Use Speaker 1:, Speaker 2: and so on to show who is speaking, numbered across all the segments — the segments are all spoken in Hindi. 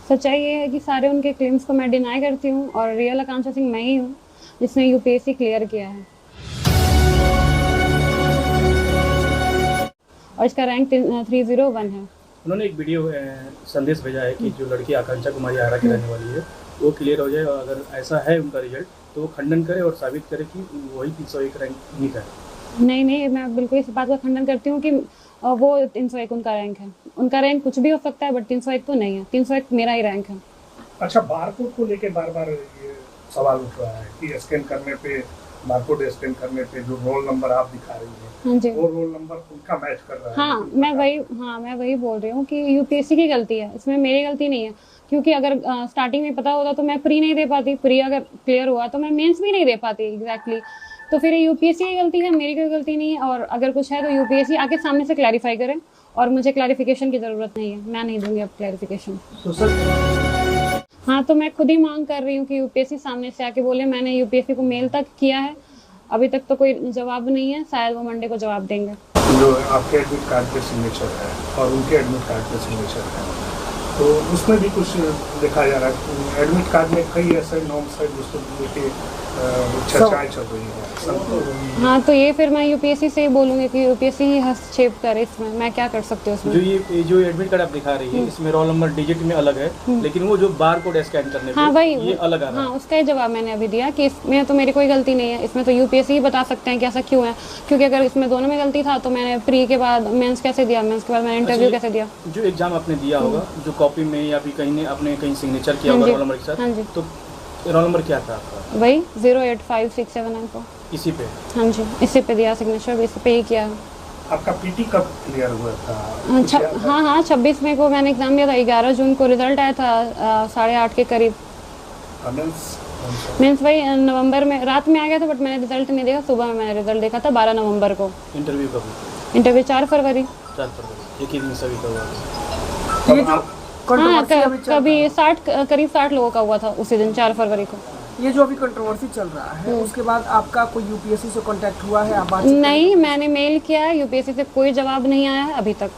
Speaker 1: सच्चाई ये है कि सारे उनके क्लेम्स को मैं डिनाई करती हूँ और रियल आकांक्षा सिंह मैं ही हूँ जिसने यूपीएससी क्लियर किया है और इसका रैंक 301 है।
Speaker 2: उन्होंने एक वीडियो संदेश भेजा है कि जो लड़की आकांक्षा कुमारी आरा की रहने वाली है वो क्लियर हो जाए, और अगर ऐसा है उनका रिजल्ट तो वो खंडन करे और साबित करे कि वही 301 रैंक नहीं है।
Speaker 1: नहीं, मैं बिल्कुल इस बात का खंडन करती हूँ कि वो 301 उनका रैंक है। उनका रैंक कुछ भी हो सकता है बट 301 तो नहीं है। 301 मेरा ही रैंक है।
Speaker 3: अच्छा, बारकोड को लेके बार-बार ये सवाल उठ रहा है कि स्कैन करने पे, बारकोड स्कैन करने पे जो रोल नंबर आप दिखा रही हैं,
Speaker 1: हाँ जी,
Speaker 3: वो रोल नंबर उनका मैच कर रहा है।
Speaker 1: मैं वही बोल रही हूँ कि यूपीएससी की गलती है, इसमें मेरी गलती नहीं है। क्योंकि अगर स्टार्टिंग में पता होता तो मैं प्री नहीं दे पाती, प्री अगर क्लियर हुआ तो मैं मेंस भी नहीं दे पाती एग्जैक्टली। तो फिर यूपीएससी की गलती है, मेरी कोई गलती नहीं है। और अगर कुछ है तो यूपीएससी आके सामने से क्लैरिफाई करे, और मुझे क्लैरिफिकेशन की ज़रूरत नहीं है, मैं नहीं दूंगी अब क्लैरिफिकेशन।
Speaker 3: तो सर,
Speaker 1: हाँ, तो मैं खुद ही मांग कर रही हूँ कि यूपीएससी सामने से आके बोले। मैंने यूपीएससी को मेल तक किया है, अभी तक तो कोई जवाब नहीं है। शायद वो मंडे को जवाब देंगे।
Speaker 3: जो आपके एडमिट कार्ड पे सिग्नेचर है और उनके एडमिट कार्ड पे सिग्नेचर है, तो उसमें भी कुछ देखा जा रहा है। एडमिट कार्ड में कई ऐसे नॉर्म्स है जिसको लेके चर्चाएं चल रही है।
Speaker 1: हाँ, तो ये फिर मैं यूपीएससी से ही बोलूँगी कि यूपीएससी ही हस्तक्षेप करे इसमें। मैं क्या कर सकती हूँ उसमें?
Speaker 2: जो एडमिट कार्ड आप दिखा रही है इसमें रोल नंबर डिजिट में अलग है, लेकिन वो जो बार कोड स्कैन करने पे ये अलग आ रहा है।
Speaker 1: हाँ, उसका ही जवाब मैंने अभी दिया कि इसमें तो मेरी कोई गलती नहीं है। इसमें तो यूपीएससी ही बता सकते हैं कि ऐसा क्यों है। क्योंकि अगर इसमें दोनों में गलती था तो मैंने प्री के बाद मेंस कैसे दिया, मेंस के बाद मैंने इंटरव्यू कैसे दिया?
Speaker 2: जो एग्जाम आपने दिया होगा, जो कॉपी में या फिर कहीं ने आपने कहीं सिग्नेचर किया होगा रोल नंबर के साथ,
Speaker 1: हाँ जी,
Speaker 2: तो रोल नंबर क्या था आपका?
Speaker 1: वही 0856794।
Speaker 2: इसी पे?
Speaker 1: हाँ जी, इसी पे दिया सिग्नेचर, इसी पे ही किया।
Speaker 3: आपका पीटी कब क्लियर हुआ था?
Speaker 1: हाँ, 26 मई को मैंने एग्जाम दिया था। 11 जून को रिजल्ट आया था 8:30 के करीब। मीन्स वही नवंबर में रात में आ गया था, बट मैंने रिजल्ट नहीं देखा। सुबह में मैंने रिजल्ट देखा था 12 नवंबर को।
Speaker 2: इंटरव्यू कब?
Speaker 1: इंटरव्यू 4 फरवरी।
Speaker 2: 4 फरवरी, एक ही दिन सभी का हुआ।
Speaker 4: ये जो
Speaker 1: हाँ, कभी 60 लोगों का हुआ था उसी दिन 4 फरवरी को।
Speaker 4: ये जो अभी कंट्रोवर्सी चल रहा है, उसके बाद आपका कोई यूपीएससी से कांटेक्ट हुआ है? आप
Speaker 1: नहीं, मैंने मेल किया है, यूपीएससी से कोई जवाब नहीं आया है अभी तक।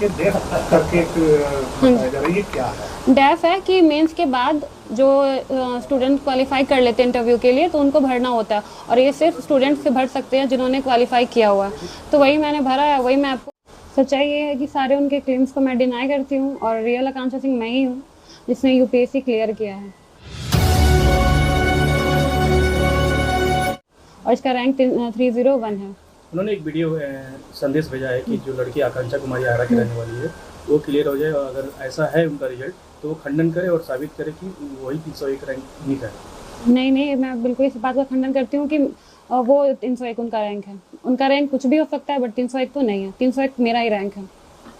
Speaker 3: ये डेफ करके बताया जा रहा है, ये क्या है?
Speaker 1: डेफ है कि मेंस के बाद जो स्टूडेंट क्वालिफाई कर लेते हैं इंटरव्यू के लिए तो उनको भरना होता है, और ये सिर्फ स्टूडेंट्स से भर सकते हैं जिन्होंने क्वालिफाई किया हुआ है। तो वही मैंने भरा है, वही मैं आपको। सच्चाई ये है कि सारे उनके क्लेम्स को मैं डिनाई करती हूँ और रियल आकांक्षा सिंह मैं ही हूँ जिसने यूपीएससी क्लियर किया है और इसका रैंक 301 है।
Speaker 2: उन्होंने एक वीडियो संदेश भेजा है कि जो लड़की आकांक्षा कुमारी आरा की रहने वाली है वो क्लियर हो जाए, और अगर ऐसा है उनका रिजल्ट तो वो खंडन करे और साबित करे कि वही 301 रैंक नहीं है।
Speaker 1: नहीं, मैं बिल्कुल इस बात का खंडन करती हूँ कि वो 301 उनका रैंक है। उनका रैंक कुछ भी हो सकता है बट 301 तो नहीं है। 301 मेरा ही रैंक है।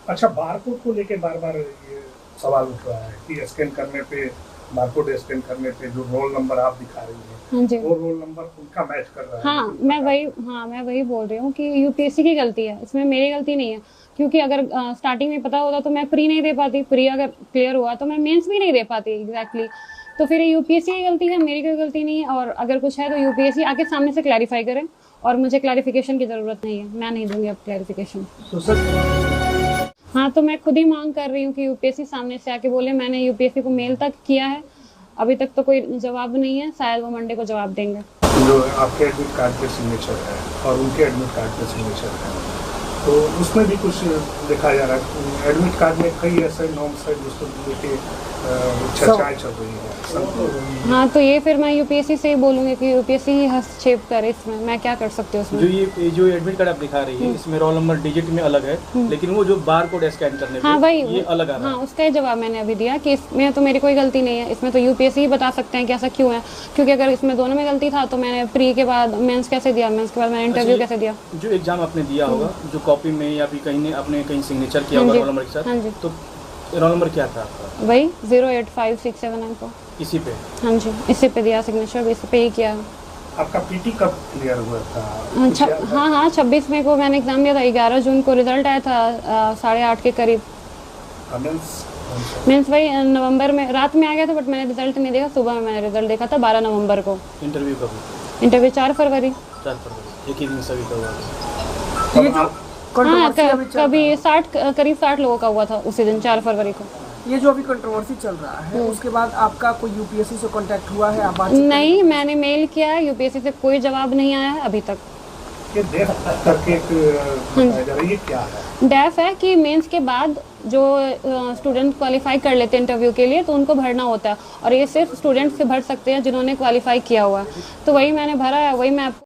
Speaker 3: अच्छा, बारकोड को लेके बार-बार ये सवाल उठ रहा है कि स्कैन करने पे, बारकोड स्कैन करने पे जो रोल नंबर आप दिखा रही हैं,
Speaker 1: हाँ जी,
Speaker 3: वो रोल नंबर उनका मैच कर रहा है।
Speaker 1: हाँ, मैं वही बोल रही हूँ कि यूपीएससी की गलती है, इसमें मेरी गलती नहीं है। क्योंकि अगर स्टार्टिंग में पता होता तो मैं प्री नहीं दे पाती, प्री अगर क्लियर हुआ तो मैं मेंस भी नहीं दे पाती एग्जैक्टली। तो फिर यूपीएससी की गलती है, मेरी कोई गलती नहीं है। और अगर कुछ है तो यूपीएससी आके सामने से क्लैरिफाई करे, और मुझे क्लैरिफिकेशन की ज़रूरत नहीं है, मैं नहीं दूंगी अब क्लैरिफिकेशन।
Speaker 3: तो सर,
Speaker 1: हाँ, तो मैं खुद ही मांग कर रही हूँ कि यूपीएससी सामने से आके बोले। मैंने यूपीएससी को मेल तक किया है, अभी तक तो कोई जवाब नहीं है। शायद वो मंडे को जवाब देंगे।
Speaker 3: जो आपके एडमिट कार्ड पे सिग्नेचर है और उनके एडमिट कार्ड पे सिग्नेचर है, तो उसमें भी कुछ देखा जा रहा है। एडमिट कार्ड में कई ऐसे नॉर्म्स है जिसको लेके चर्चाएं चल रही है।
Speaker 1: हाँ, तो ये फिर मैं यूपीएससी से ही बोलूँगी कि यूपीएससी ही हस्तक्षेप करे इसमें। मैं क्या कर सकती हूँ उसमें?
Speaker 2: जो एडमिट कार्ड आप दिखा रही है इसमें रोल नंबर डिजिट में अलग है, लेकिन वो जो बार कोड स्कैन करने पे ये अलग आ रहा है।
Speaker 1: हाँ, उसका ही जवाब मैंने अभी दिया कि इसमें तो मेरी कोई गलती नहीं है। इसमें तो यूपीएससी ही बता सकते हैं कि ऐसा क्यों है। क्योंकि अगर इसमें दोनों में गलती था तो मैंने प्री के बाद मेंस कैसे दिया, मेंस के बाद मैंने इंटरव्यू कैसे दिया?
Speaker 2: जो एग्जाम आपने दिया होगा, जो कॉपी में या फिर कहीं ने आपने कहीं सिग्नेचर किया होगा रोल नंबर के साथ,
Speaker 1: हाँ जी,
Speaker 2: तो रोल नंबर क्या था आपका?
Speaker 1: वही 0856794।
Speaker 2: इसी पे?
Speaker 1: हाँ जी, इसी पे दिया सिग्नेचर, इसी पे ही किया।
Speaker 3: आपका पीटी कब क्लियर हुआ था?
Speaker 1: हाँ, 26 मई को मैंने एग्जाम दिया था। 11 जून को रिजल्ट आया था 8:30 के करीब। मीन्स वही नवंबर में रात में आ गया था, बट मैंने रिजल्ट नहीं देखा। सुबह में मैंने रिजल्ट देखा था 12 नवंबर को।
Speaker 2: इंटरव्यू कब?
Speaker 1: इंटरव्यू 4 फरवरी।
Speaker 2: 4 फरवरी, एक ही दिन सभी का हुआ।
Speaker 4: ये जो
Speaker 1: हाँ, कभी करीब 60 लोगों का हुआ था उसी दिन 4 फरवरी को।
Speaker 4: ये जो अभी कंट्रोवर्सी चल रहा है उसके बाद आपका कोई यूपीएससी से कांटेक्ट हुआ है? आप बात
Speaker 1: नहीं, मैंने मेल किया है, यूपीएससी से कोई जवाब नहीं आया है अभी तक।
Speaker 3: ये डेफ करके बताया जा रहा है, ये क्या है?
Speaker 1: डेफ है कि मेंस के बाद जो स्टूडेंट क्वालिफाई कर लेते हैं इंटरव्यू के लिए तो उनको भरना होता है, और ये सिर्फ स्टूडेंट्स से भर सकते हैं जिन्होंने क्वालिफाई किया हुआ है। तो वही मैंने भरा है, वही मैं आपको